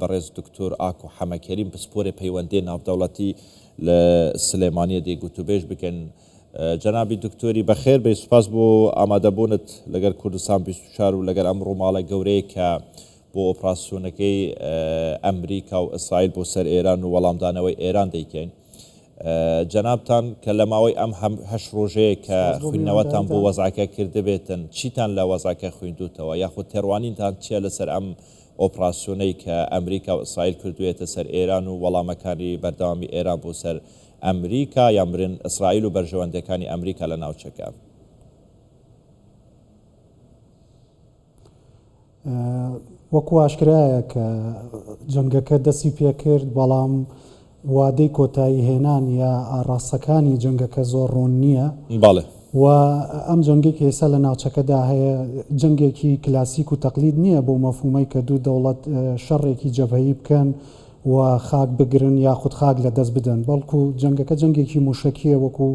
بەڕێز دکتۆر ئاکۆ حەمەکەریم پسپۆرێ پەیوەندێ ناودەوڵەتی لە سلێمانیە دەیگوتوبێژ بکەن. جەنابی دکتۆری بەخێر بێ، سوپاس بۆ ئامادەبوونت لەگەر کوردستان 24 و لەگەر ئەم ڕووماڵە گەورەیە کە بۆ ئۆپراسیۆنەکەی ئەمریکا و ئیسرائیل بۆ سەر ئێران و وەڵامدانەوەی ئێران دەیکەین. جەنابتان کە لە ماوەی ئەم هەشت ڕۆژەیە کە خوێندنەوەتان بۆ وەزعەکە کردبێتن، چیتان لە وەزعەکە خوێندوتەوە یاخود تێڕوانینتان چیە لەسەر ئەم ئۆپراسیۆنەی کە ئەمریکا و ئیسرائیل کردوێتە سەر ئێران و وەڵامەکانی بەردەوامی ئێران بۆ سەر ئەمریکا یان برن ئیسرائیل و بەرژەوەندەکانی ئەمریکا لە ناوچەکە؟ وەکو ئاشکرایە کە جەنگەکە دەستی پێکرد، بەڵام وادەی کۆتایی هێنان یا ئاڕاستەکانی جەنگەکە زۆر ڕوون نییە. باڵێ و ئەم جەنگێکی ئێستا لە ناوچەکەدا هەیە جەنگێکی کلاسیک و تەقلید نییە بۆ مەفهومەی کە دوو دەوڵەت شەڕێکی جەبهەیی بکەن و خاک بگرن یاخود خاک لە دەست بدەن، بەڵکو جەنگەکە جەنگێکی موشکیە وەکو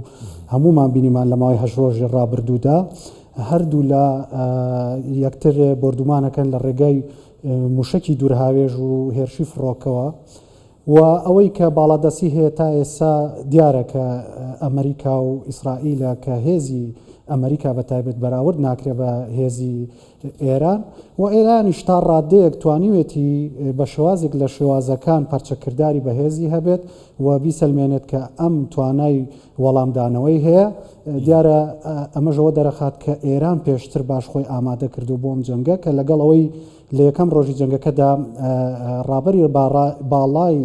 هەمومان بینیمان لە ماوەی هەشت ڕۆژی ڕابردوودا. هەردوو لە یەکتر بردومانەکەن لە ڕێگای موشکی دوورهاوێژ و هێرشی فڕۆکەوە. و ئەوەی کە باڵادەسی هەیە تا ئێستا دیارە کە ئەمریکا و ئیسرائیلە کە هێزی ئەمریکا بەتایبێت بەراورد ناکرێت بە هێزی ئێران، و ئێرانیش تا ڕادەیەک توانیوێتی بە شێوازێک لە شێوازەکان پەرچەکرداری بەهێزی هەبێت و بیسەلمێنێت کە ئەم توانای وەڵامدانەوەی هەیە. دیارە ئەمەژەوە دەرەخات کە ئێران پێشتر باش خۆی ئامادە کردو بۆ ئەم جەنگە، کە لەگەڵ ئەوەی لە یەکەم ڕۆژی جەنگەکەدا ڕابەری باڵای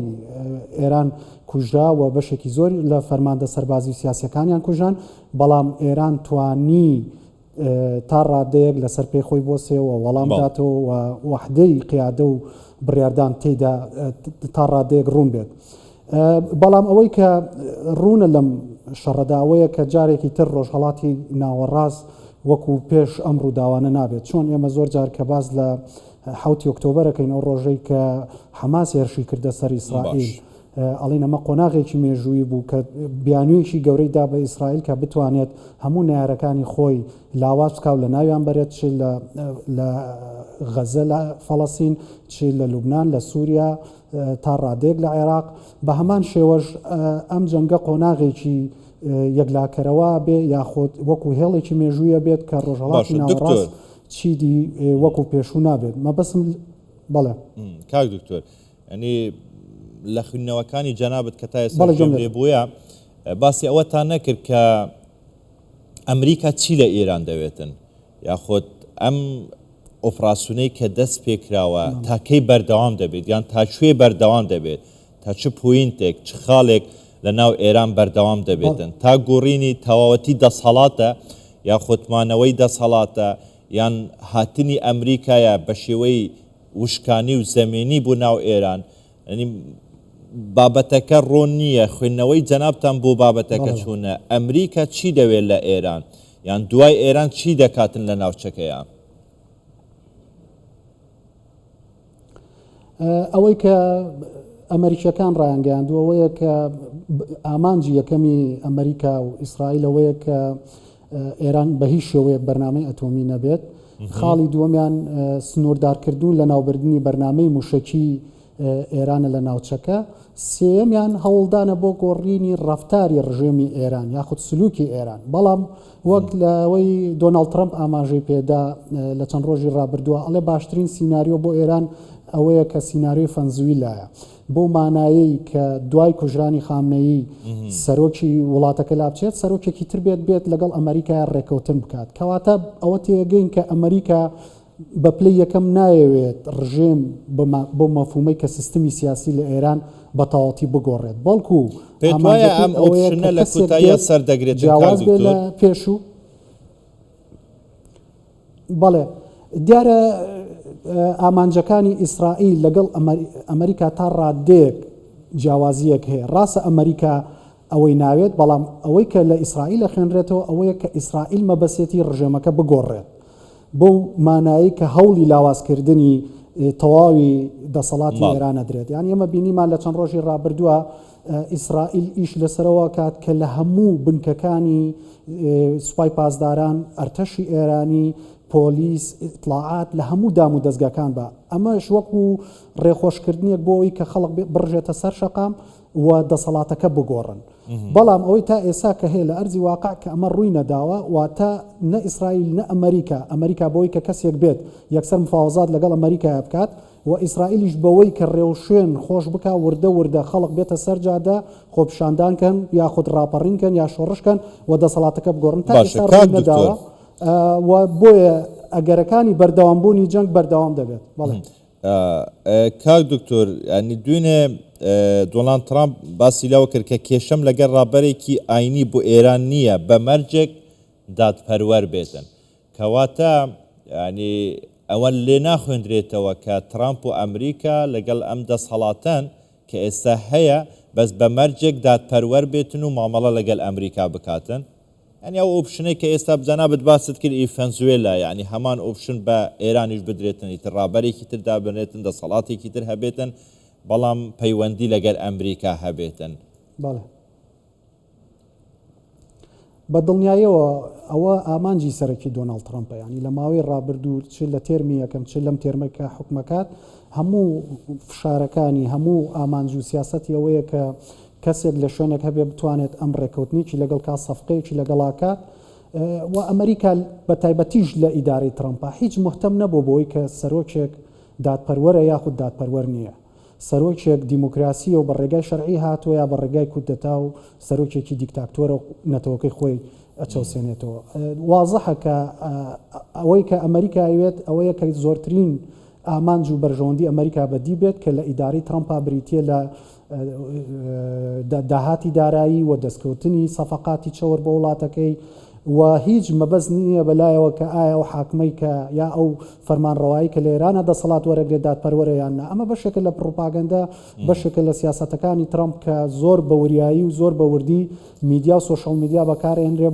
ئێران کوژرا و بەشێکی زۆری لە فەرماندە سەربازی و سیاسەکانیان کوژان، بەڵام ئێران توانی تا ڕادەیەک لەسەر پێی خۆی بۆسێەوە وەڵام داتەوە و وەحدەی قیادە و بڕیاردان تێیدا تا ڕادەیەک ڕوون بێت. بەڵام ئەوەی کە ڕوونە لەم شەڕەداوەیە کە جارێکی تر ڕۆژهەڵاتی ناوەڕاست وەکو پێش ئەم ڕووداوانە نابێت، چۆن ئێمە زۆر جار کە باز لە 7 ئۆکتۆبەرەکەین، ئەو ڕۆژەی کە حەماس هێرشی کردە سەر ئیسرائیل، ئەڵێن ئەمە قۆناغێکی مێژووی بوو کە بیانوویەکی گەورەی دا بە ئیسرائیل کە بتوانێت هەموو نارەکانی خۆی لاواز بکاو لە ناویان بەرێت، چ لە غەزە لە فەڵەستین، چ لە لوبنان، لە سووریا، تا ڕادێک لە عێراق. بە هەمان شێوەش ئەم جەنگە قۆناغێکی یەکلاکەرەوە بێ یاخۆت وەکو هێڵێکی مێژوویە بێت کە ڕۆژهەڵاتی ناوەڕاست چیدی وەکو پێشوو نابێت. مەبەسم بەڵێ کاک دکتۆر، ینی لە خوێندنەوەکانی جەنابەت کە تا ئێستا لێ بووە باسی ئەوەتان نەکرد کە ئەمریکا چی لە ئێران دەوێتن، یاخۆت ئەم ئۆپراسیۆنەی کە دەست پێکراوە تاکەی بەردەوام دەبێت یان تاکوێ بەردەوام دەبێت، تا چ پوینتێک چ خاڵێک لە ناو ئێران بەردەوام دەبێتن، تا گۆڕینی تەواوەتی دەسەڵاتە یا خۆتمانەوەی دەسەڵاتە یان هاتنی ئەمریکایە بە شێوەی وشکانی و زەمینی بۆ ناو ئێران. ینی بابەتەکە ڕۆن نییە، خوێندنەوەی جەنابتان بۆ بابەتەکە چوونە ئەمریکا چی دەوێت لە ئێران یان دوای ئێران چی دەکاتن لە ناوچەکەیان؟ ئەوەی کە ئەمریکیەکان ڕایانگەیاندووە ئەوەیە کە ئامانجی یەکەمی ئەمریکا و ئیسرائیل ئەوەیە کە ئێران بە هیچ شێوەیەک بەرنامەی ئەتۆمی نەبێت. خاڵی دووەمیان سنووردارکردوون لە ناوبردننی بەرنامەی موشکی ئێرانە لە ناوچەکە. سێەمیان هەوڵدانە بۆ گۆڕینی ڕەفتاری ڕژێمی ئێران یاخود سلووکی ئێران، بەڵام وەک لەوەی دۆناڵد ترەمپ ئاماژەی پێدا لە چەند ڕۆژی ڕابردووە، ئەڵێ باشترین سیناریۆ بۆ ئێران ئەوەیە کە سیناریۆی فەنزویلایە، بۆ مانایەی کە دوای کوژرانی خامنەیی سەرۆکی وڵاتەکە لابچێت، سەرۆکێکی تر بێت لەگەڵ ئەمریکای ڕێکەوتن بکات. کەواتە ئەوە تێگەین کە ئەمریکا بە پلەی یەکەم نایەوێت ڕژێم بۆ مەفهومەی کە سیستمی سیاسی لە ئێران بە تەواوەتی بگۆڕێت، بەڵکو پێوایە ئەم ئۆپشنە لە کۆتاییە سەردەگرێت جیاواز بێت لە پێشوو. بەڵێ دیارە ئامانجەکانی ئیسرائیل لەگەڵ ئەمریکا تا ڕادێک جیاوازیەک هەیە. ڕاستە ئەمریکا ئەوەی ناوێت، بەڵام ئەوەی کە لە ئیسرائیل خوێنرێتەوە ئەوەیە کە ئیسرائیل مەبەسێتی ڕژێمەکە بگۆڕێت بۆ مانایی کە هەوڵی لاوازکردنی تەواوی دەسەڵاتی ئێران ئەدرێت. یان ئێمە بینیمان لە چەند ڕۆژی ڕابردووە ئیسرائیل ئیش لەسەرەوە کات کە لە هەموو بنکەکانی سوپای پاسداران ئەرتەشی ئێرانی پۆلیس ئیطلاعات لە هەموو دام و دەستگاکان بە ئەمەش وەکو ڕێخۆشکردنیەک بۆ ئەوەی کە خەڵک بڕژێتە سەر شەقام و دەسەڵاتەکە بگۆڕن بەڵام ئەوەی تا ئێسا کە هەیە لە ئەرزی واقع کە ئەمە ڕووی نەداوە واتە نە ئیسرائیل نە ئەمریکا بۆی کە کەسێک بێت یەکسەر مفاوەزات لەگەڵ ئەمریکا بکات و ئیسرائیلیش بەوەی کە ڕێوشێن خۆش بکە وردە خەڵک بێتە سەرجادا خۆپشاندانکەن یاخود ڕاپەڕینکەن یا شۆڕشکەن و دەسەڵاتەکە بگۆڕن تا ئێستا ڕووی نەداوە و بۆیە ئەگەرەکانی بەردەوامبوونی جەنگ بەردەوام دەبێت بەڵێ کاک دکتۆر ینی دوێنێ دۆناڵد ترامپ باسی لەوە کرد کە کێشەم لەگەڵ ڕابەرێکی ئاینی بۆ ئێران نییە بە مەرجێک دادپەروەر بێتن کەواتە ینی ئەوە لێ ناخوێندرێتەوە کە ترامپ و ئەمریکا لەگەڵ ئەم دەسەڵاتەن کە ئێستا هەیە بەس بە مەرجێک دادپەروەر بێتن و مامەڵە لەگەڵ ئەمریکا بکاتن ینی ئەو ئۆپشنەی کە ئێستا بجانابت باست کرد ئیفەنزوێلا ینی هەمان ئۆپشن بە ئێرانیش بدرێتن ئیتر ڕابەرێکی تر دابنێتن دەسەڵاتێکی تر هەبێتن بەڵام پەیوەندی لەگەر ئەمریکا هەبێتن بەڵێ بە دڵنیاییەوە ئەوە ئامانجی سەرەکی دۆناڵد ترامپە ینی لە ماوەی ڕابردوو چ لە تێرمی یەکەم چ لەم تێرمەکە حکومەکات هەموو فشارەکانی هەموو ئامانج و سیاسەتی ئەوەیە کە کەسێک لە شوێنێک هەبێ بتوانێت ئەم ڕێکەوتنیی لەگەڵ کا سەفقەیەکی لەگەڵاکات و ئەمریکا بە تایبەتیش لە ئیدارەی ترامپە هیچ مهتەم نەبوو بۆی کە سەرۆکێک دادپەروەرە یاخود دادپەروەر نییە سەرۆکێک دیموکراسی و بە ڕێگای شەرعی هاتووە یا بە ڕێگای کودەتا و سەرۆکێکی دیکتاتۆرە نەتەوەکەی خۆی ئەچەوسێنێتەوە واضحە کە ئەوەی کە ئەمریکا ئەوێت ئەوەیە کە زۆرترین ئامانج و بەرژەوەندی ئەمریکا بەدی بێت کە لە ئیداری ترامپا بریتیە لە داهاتی دارایی و دەستکەوتنی سەفقاتی چەوەر بە وڵاتەکەی و هیچ مەبەست نییە بەلایەوە کە ئایا ئەو حاکمەی کە یا ئەو فەرمانڕەوایی کە لە ئێرانە دەسەڵات وەرەگرێت دادپەروەرە یاننا ئەمە بەشێکە لە پڕۆپاگەندا بەشێکە لە سیاسەتەکانی ترامپ کە زۆر بەوریایی و زۆر بەوردی میدیا و سۆشەڵ میدیا بەکارهێنرێ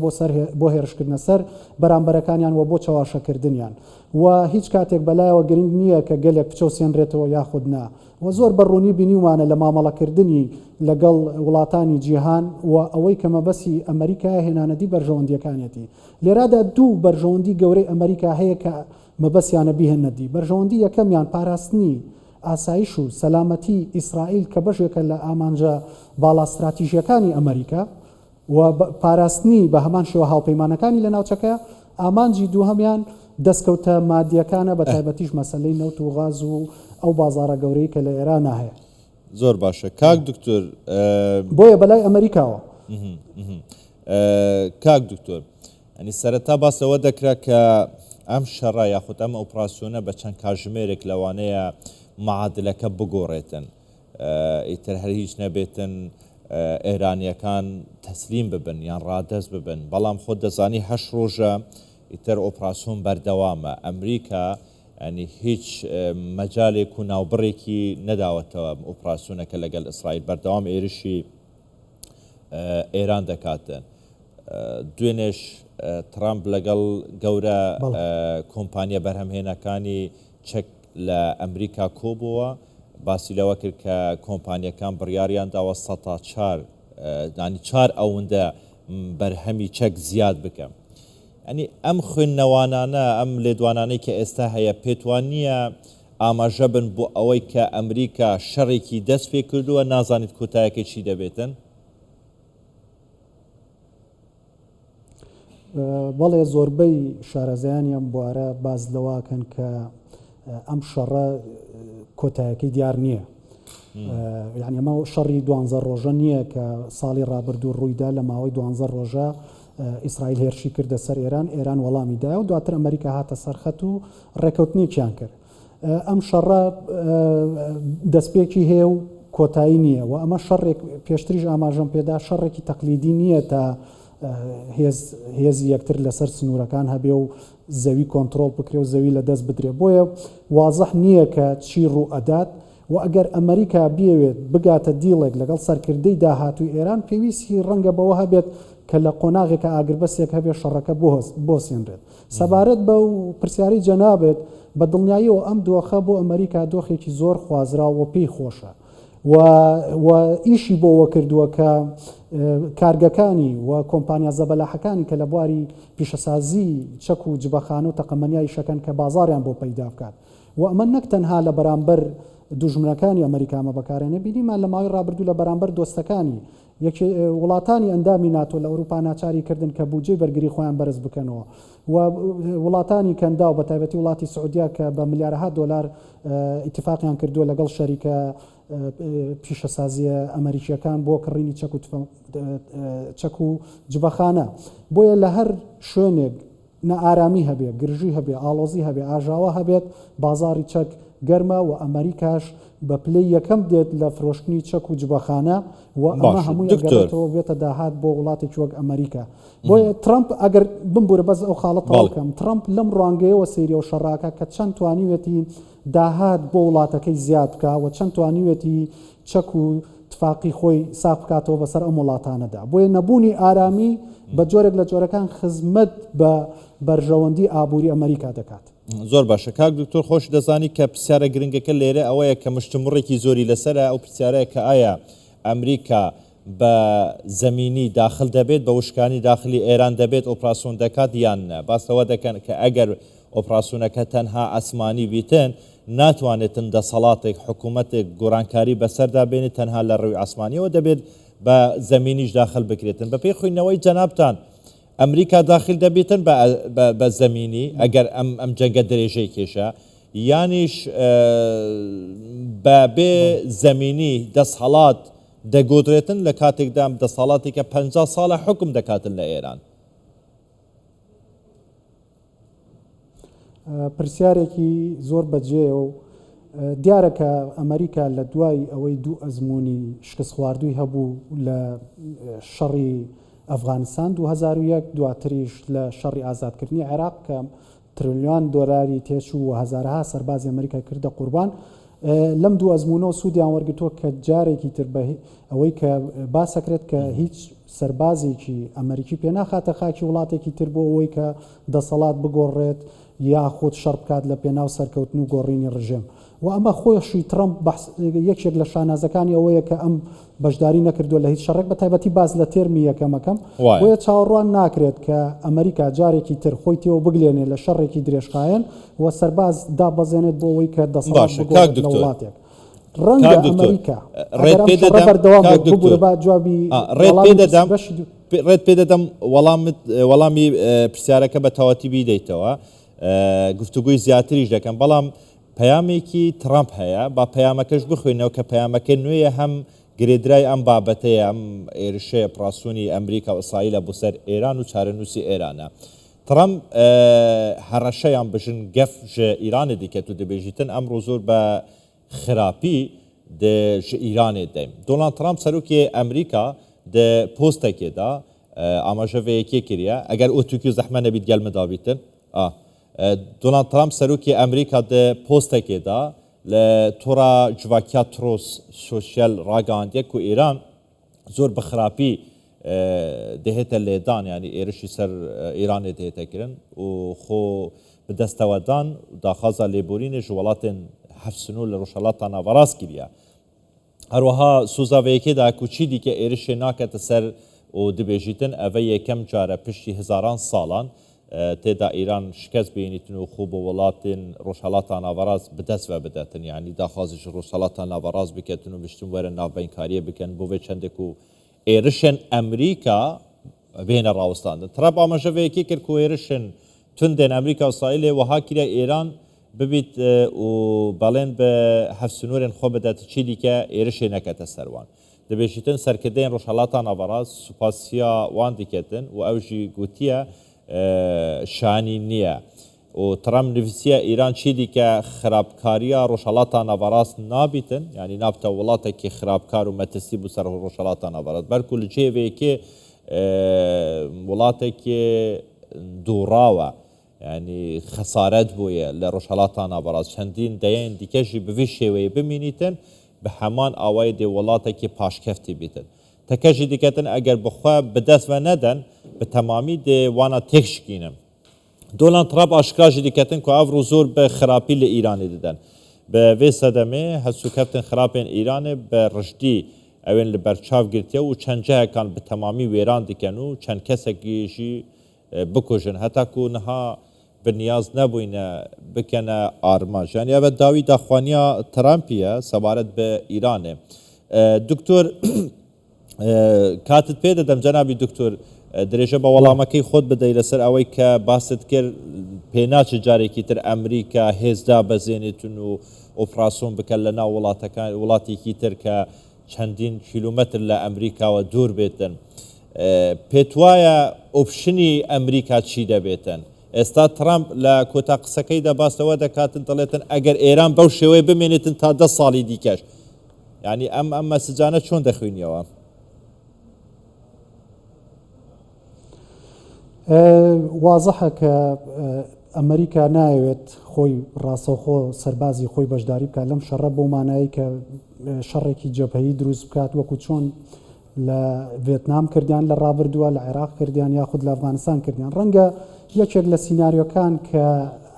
بۆ هێرشکردنە سەر بەرامبەرەکانیان و بۆ چاواشەکردنیان و هیچ کاتێک بەلایەوە گرنگ نییە کە گەلێک بچەوسێنرێتەوە یاخود نا و زۆر بەڕوونی بینیوانە لە مامەڵەکردنی لەگەڵ وڵاتانی جیهان و ئەوەی کە مەبەسی ئەمریکا هێنانەتی بەرژەوەندیەکانێتی لێرادا دوو بەرژەوەندی گەورەی ئەمریکا هەیە کە مەبەسیانە بیهێنەدی بەرژەوەندی یەکەمیان پاراستنی ئاسایش و سەلامەتی ئیسرائیل کە بەشێکە لە ئامانجە باڵا استراتیژیەکانی ئەمریکا و پاراستنی بە هەمان شێوە هاوپەیمانەکانی لە ناوچەکە ئامانجی دووهەمیان دەستکەوتە مادیەکانە بە تایبەتیش مەسەلەی نەوت و غاز و ئەو بازارە گەورەی کە لە ئێران هەیە زۆر باشە کاک دکتۆر بۆیە بەلای ئەمریکاوە کاک دکتۆر ئەنی سەرەتا باسەوە دەکرا کە ئەم شەڕە یاخود ئەم ئۆپراسیۆنە بە چەند کاژمێرێک لەوانەیە معادلەکە بگۆڕێتن ئیتر هەر هیچ نەبێتن ئێرانیەکان تەسلیم ببن یان ڕادەست ببن بەڵام خۆ دەزانی 8 ڕۆژە ئیتر ئۆپراسیۆن بەردەوامە ئەمریکا ینی هیچ مەجالێک و ناوبڕێکی نەداوەتەوە ئۆپراسیۆنەکە لەگەڵ ئیسرائیل بەردەوام ئێرشی ئێران دەکاتن دوێنێش ترامپ لەگەڵ گەورە کۆمپانیە بەرهەمهێنەکانی چەک لە ئەمریکا کۆبووە باسی لەوە کرد کە کۆمپانیەکان بڕیاریان داوە 4 ئەوەندە بەرهەمی چەک زیاد بکەم ئەنی ئەم خوێندنەوانانە ئەم لێدوانانەی کە ئێستا هەیە پێتوان نییە ئاماژە بن بۆ ئەوەی کە ئەمریکا شەڕێکی دەست پێ کردووە نازانیت کۆتایەکە چی دەبێتن بەڵێ زۆربەی شارەزایانی ئەم بوارە باز لەواکەن کە ئەم شەڕە کۆتایەکەی دیار نییە یعنی ئەمە شەڕی 12 ڕۆژە نییە کە ساڵی ڕابردوو ڕوویدا لە ماوەی 12 ڕۆژە ئیسرائیل هێرشی کردە سەر ئێران وەڵامی دایە و دواتر ئەمریکا هاتە سەرخەت و ڕێکەوتنێکیان کرد ئەم شەڕە دەستپێکی هەیە و کۆتایی نییە و ئەمە شەڕێک پێشتریش ئاماژەم پێدا شەڕێکی تەقلیدی نییە تا هێزی یەکتر لەسەر سنوورەکان هەبێ و زەوی کۆنتترۆل بکرێ و زەوی لە دەست بدرێ بۆیە واضح نییە کە چی ڕوو ئەدات و ئەگەر ئەمریکا بیاوێت بگاتە دیڵێک لەگەڵ سەرکردەی داهاتووی ئێران پێویستی ڕەنگە بەوە هەبێت کە لە قۆناغێکە ئاگربەسێک هەبێت شەڕەکە بۆسێنرێت سەبارەت بە و پرسیاری جەنابێت بە دڵنیاییەوە ئەم دۆخە بۆ ئەمریکا دۆخێکی زۆر خوازراوە پێی خۆشە و ئیشی بۆەوە کردووە کە کارگەکانی و کۆمپانیا زەبەلاحەکانی کە لە بواری پیشەسازی چەک و جبەخانە و تەقەمەنیای شەکەن کە بازاڕیان بۆ پەیدا بکات و ئەمە نەک تەنها لە بەرامبەر دوژمنەکانی ئەمریکامە بەکارێنە بینیمان لە ماوەی ڕابردوو لە بەرامبەر دۆستەکانی وڵاتانی ئەندامی ناتۆ لە ئەوروپا ناچاری کردن کە بودجەی بەرگری خۆیان بەرز بکەنەوە و وڵاتانی کەندا و بەتایبەتی وڵاتی سعودیا کە بە ملیارها دۆلار ئیتفاقیان کردووە لەگەڵ شەریکە پیشەسازیە ئەمریکیەکان بۆ کڕینی چەک و جبەخانە بۆیە لە هەر شوێنێک نەئارامی هەبێت گرژی هەبێ ئاڵۆزی هەبێ ئاژاوە هەبێت بازاری چەک گەرمە و ئەمریکاش بە پلەی یەکەم دێت لە فرۆشتنی چەک و جبەخانە و ئەمە هەمووی گەڕێتەوە بێتە داهات بۆ وڵاتێکی وەک ئەمریکا بۆیە ترامپ ئەگەر بمبورە بەس ئەو خاڵەتەوە بکەم ترامپ لەم ڕوانگەیەوە سەیری و شەڕاکە کە چەند توانیوێتی داهات بۆ وڵاتەکەی زیاد بکە و چەند توانیوێتی چەک و تفاقی خۆی ساق بکاتەوە بەسەر ئەم وڵاتانەدا بۆیە نەبوونی ئارامی بە جۆرێک لە جۆرەکان خزمەت بە بەرژەوەندی ئابووری ئەمریکا دەکات. زۆر باشە کاک دکتۆر خۆش دەزانی کە پرسیارە گرنگەکە لێرە ئەوەیە کە مشتمڕێکی زۆری لەسەرە ئەو پرسیارەیە کە ئایا ئەمریکا بە زەمینی داخل دەبێت بە وشکانی داخلی ئێران دەبێت ئۆپراسیۆن دەکات یان نە باسەوە دەکەن کە ئەگەر ئۆپراسیۆنەکە تەنها ئەسمانی بیتن ناتوانێتن دەسەڵاتێک حکوومەتێک گۆڕانکاری بەسەردا بێنێت تەنها لە ڕووی ئاسمانیەوە دەبێت بە زەمینیش داخل بکرێتن بە پێی خۆینەوەی جەنابتان ئەمریکا داخل دەبێتن بە زەمینی ئەگەر ئەم جەنگە درێژەی کێشە یانیش بە بێ زەمینی دەسەڵات دەگۆدرێتن لە کاتێکدا دەسەڵاتی کە 50 ساڵە حکم دەکاتن لە ئێران. پرسیارێکی زۆر بەجێ و دیارە کە ئەمریکا لە دوای ئەوەی دوو ئەزمموی شکست خواردووی هەبوو لە شەڕی ئەفغانستان 2001 دواتریش لە شەڕی ئازادکردنی عێراق کە تریلیۆن دۆلاری تێچوو و هەزارها سەربازی ئەمریکای کردە قوربان لەم دوو ئەزمونەوە سوودیان وەرگتووە کە جارێکی تر بە ئەوەی کە باسەکرێت کە هیچ سەربازێکی ئەمریکی پێناخاتە خاکی وڵاتێکی تر بۆ ئەوەی کە دەسەڵات بگۆڕێت یاخود شەڕ بکات لە پێناو سەرکەوتن و گۆڕینی ڕژێم و ئەمە خۆشی ترامپ یەکێک لە شانازەکانی ئەوەیە کە ئەم بەشداری نەکردووە لە هیچ شەڕێک بە تایبەتی باز لە تێرمی یەکەمەکەم بۆیە چاوەڕوان ناکرێت کە ئەمریکا جارێکی تر خۆی تێوە بگلێنێت لە شەڕێکی درێژخایەن و سەرباز دابەزێنێت بۆ ئەوەی کە دەسەڵات بگۆڕێت لە وڵاتێک ڕەنگە ئەمریکا ڕێت پێ دەدەم وەڵامی پرسیارەکە بە تەواتی بیدەیتەوە گفتوگوی زیاتریش دەکەم بەڵام پەیامێکی ترامپ هەیە با پەیامەکەش بخوێنەوە کە پەیامەکە نوێیە هەم گرێدرای ئەم بابەتەیە ئەم ئێرشەیە پراسوونی ئەمریکا و ئیسرائیلە بۆ سەر ئێران و چارەنووسی ئێرانە ترامپ هەڕەشەیان بژن گەف ژە ئیرانە دیکەت و دەبێژیتن ئەمڕۆ زۆر بە خراپی ژە ئیرانێ دەیم دۆنالد ترامپ سەرۆکی ئەمریکا دە پۆستێکێدا ئاماژەڤەیەکێ کردە ئەگەر ئۆتوکی و زەحمە نەبیت گەلمەدابیتن دۆنالد ترامپ سەرۆکی ئەمریکا دە پۆستێکێدا لە تۆڕا جوواکیا ترۆس سۆسیال ڕاگەاندیەک و ئێران زۆر بە خراپی دەهێتە لێدان ینی ئێرشی سەر ئێرانێ دەهێتەکردن و خۆ بدەستەوەدان داخوازە لێبورینێ ji welatên hevsûnû li Rojhilatê Naveras kiriye. Herwiha sozaveyekê da ku çî dike êrişê nakete ser û dibêjîtin ev yekem care piştî hizaran salan têda îran şikest bêhnîtin û xwe bi welatên Rojhilata Naveras bi dest ve bidetin yanî daxwazî ji Rojhilata Naveras biketin û biştin were navbeynkariye bikin bo vê çendê ku êrişên Emerîka bêhne rawestandin. Trump amajeveyekê kir ku êrişên tundên Emerîka û İsraîlê wiha kiriye Îran bibît û belên bi hevsûnorên xwe bidet çî dike êrişê nekete ser wan. Dibêjîtin serkirdeyên Rojhilata Naveras supasiya wan diketin û ew jî gotiye şanî niye. û Trump nivîsiye Îran çî dike xirabkariya Rojhilata Naveras nabîtin yanî nabite welatekî xirabkar û metisî bû ser Rojhilata Naveras. Berku li cêvekê welatekî dûrawe yani xesaret bûye li Rojhilata Naveras çendîn deyên dike jî bi vî şêweyê bimînîtin bi heman awayê dê welatekî paşkeftî bîtin. Teke jî diketin eger bi xwe bi dest ve nedin bi temamî dê wana têk şikînin. Donald Trump aşkra jî diketin ku ev zor bi xirapî li Îranê didin. بە vê sedemê hesûkeftin xirapên Îranê bi rijdî evên li ber çav girtiye û çend cehekan bi temamî wêran dikin û çend kesekî jî bikujin heta ku niha bi niyaz nebûyne bikene armanj. Yani ev dawî daxwaniya Trumpî ye sebaret bi Îranê. Doktor katit pê dedim cenabî doktor dirêje bi welamekî xwe bidey li ser ewê ke basit kir pê naçe carekî tir Emerîka hêzda bezênîtin û operasyon bike li nav welatekî tir ke çendîn kîlometr li Emerîka we dûr bêtin. Pê waye opşinî Emerîka çî debêtin? Êsta Trump li kota qisekeyî de bas ewe dekatin diletin eger Êran bew şêwê bimênitin ta 10 salî dîkeş. Yani em mesicane çon dexwîniyewe? واضحە کە ئەمریکا نایەوێت خۆی ڕاستەوخۆ سەربازی خۆی بەشداری بکات لەم شەڕە بۆ مانایی کە شەڕێکی جەبهەیی دروست بکات وەکو چۆن لە ڤێتنام کردیان لە ڕابردووە لە عێراق کردیان یاخود لە ئەفغانستان کردیان ڕەنگە یەکێک لە سیناریۆکان کە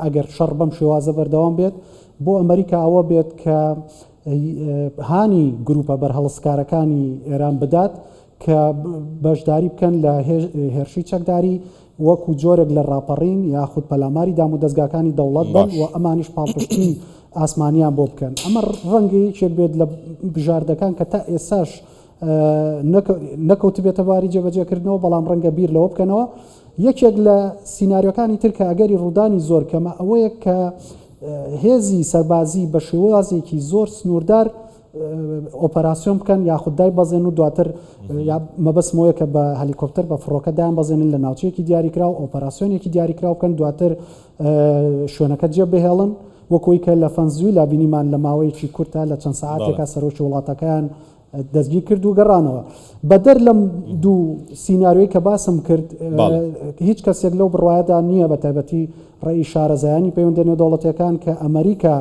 ئەگەر شەڕ بەم شێوازە بەردەوام بێت بۆ ئەمریکا ئەوە بێت کە هانی گروپە بەرهەڵسکارەکانی ئێران بدات کە بەشداری بکەن لە هێرشی چەکداری وەکو جۆرێک لە ڕاپەڕین یاخود پەلاماری دام و دەستگاکانی دەوڵەت بن و ئەمانیش پاڵپشتی ئاسمانیان بۆ بکەن ئەمە ڕەنگی یەکێک بێت لە بژاردەکان کە تا ئێساش نەکەوت بێتە باری جێبەجێکردنەوە بەڵام ڕەنگە بیر لەوە بکەنەوە یەکێک لە سیناریۆکانی تر کە ئەگەری ڕوودانی زۆر کەمە ئەوەیە کە هێزی سەربازی بە شێوازێکی زۆر سنووردار ئۆپەراسیۆن بکەن یاخود دای بەزێن و دواتر مەبەستمەوەیە کە بە هەلیکۆپتەر بە فڕۆکە دایان بەزێنن لە ناوچەیەکی دیاریکرا و ئۆپەراسیۆنێکی دیاریکرا بکەن دواتر شوێنەکە جێ بهێڵن وەکوی کە لە فەنزوی لا بینیمان لە ماوەیەکی کورتە لە چەند سەعاتێکە سەرۆکی وڵاتەکەیان دەستگیر کرد و گەڕانەوە بەدەر لەم دوو سیناریۆی کە باسم کرد هیچ کەسێک لەو بڕواایەدا نییە بە تایبەتی ڕێی شارەزایانی پەیوەندە نێودەوڵەتیەکان کە ئەمریکا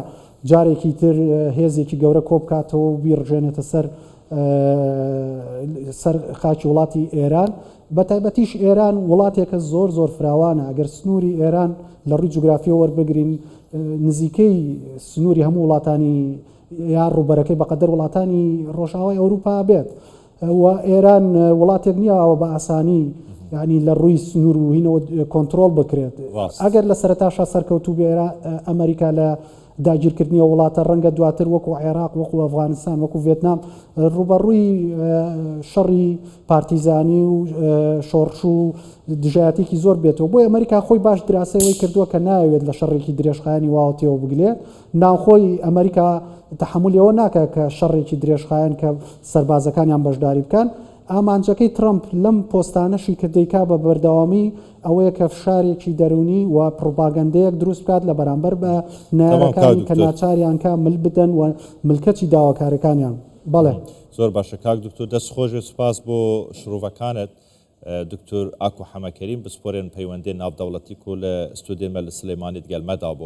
جارێکی تر هێزێکی گەورە کۆ بکاتەوە و بیڕژێنێتە سەر خاکی وڵاتی ئێران بە تایبەتیش ئێران وڵاتێکە زۆر زۆر فراوانە ئەگەر سنووری ئێران لە ڕووی جوگرافیە وەربگرین نزیکەی سنووری هەموو وڵاتانی یا ڕووبەرەکەی بەقەدەر وڵاتانی ڕۆژاوای ئەوروپا بێت و ئێران وڵاتێک نییە ئەوە بە ئاسانی ینی لە ڕووی سنوور و هینەوە کۆنتترۆل بکرێت ئەگەر لە سەرتاشا سەرکەوتوو بێرە ئەمریکا لە داگیرکردنی وڵاتە ڕەنگە دواتر وەکو عێراق وەکو ئەفغانستان وەکو ڤێتنام ڕوبەڕووی شەڕی پارتیزانی و شۆڕش و دژایەتێکی زۆر بێتەوە بۆی ئەمریکا خۆی باش دراسەوەی کردووە کە ناوێت لە شەڕێکی درێژخایانی واوتەوە بگلێت ناوخۆی ئەمریکا تەحملەوە ناکە کە شەڕێکی درێژخایەن کە سەربازەکانیان بەشداری بکەن ئامانجەکەی ترامپ لەم پۆستانەشی کە دەیکا بە بەردەوامی ئەوەیە کە فشارێکی دەرونی و پڕۆپاگەندەیەک دروست بکات لە بەرامبەر بە نارەکانی کە ناچاریان کا مل بدەن و ملکەتی داواکارەکانیان بەڵێ زۆر باشە کاک دکتۆر دەست خۆش سوپاس بۆ شرۆڤەکانت دکتۆر ئاکو حەمەکەریم بسپۆرێن پەیوەندی ناودەوڵەتی و لە ستودیۆمە لە سلێمانی گەلمەدا بۆ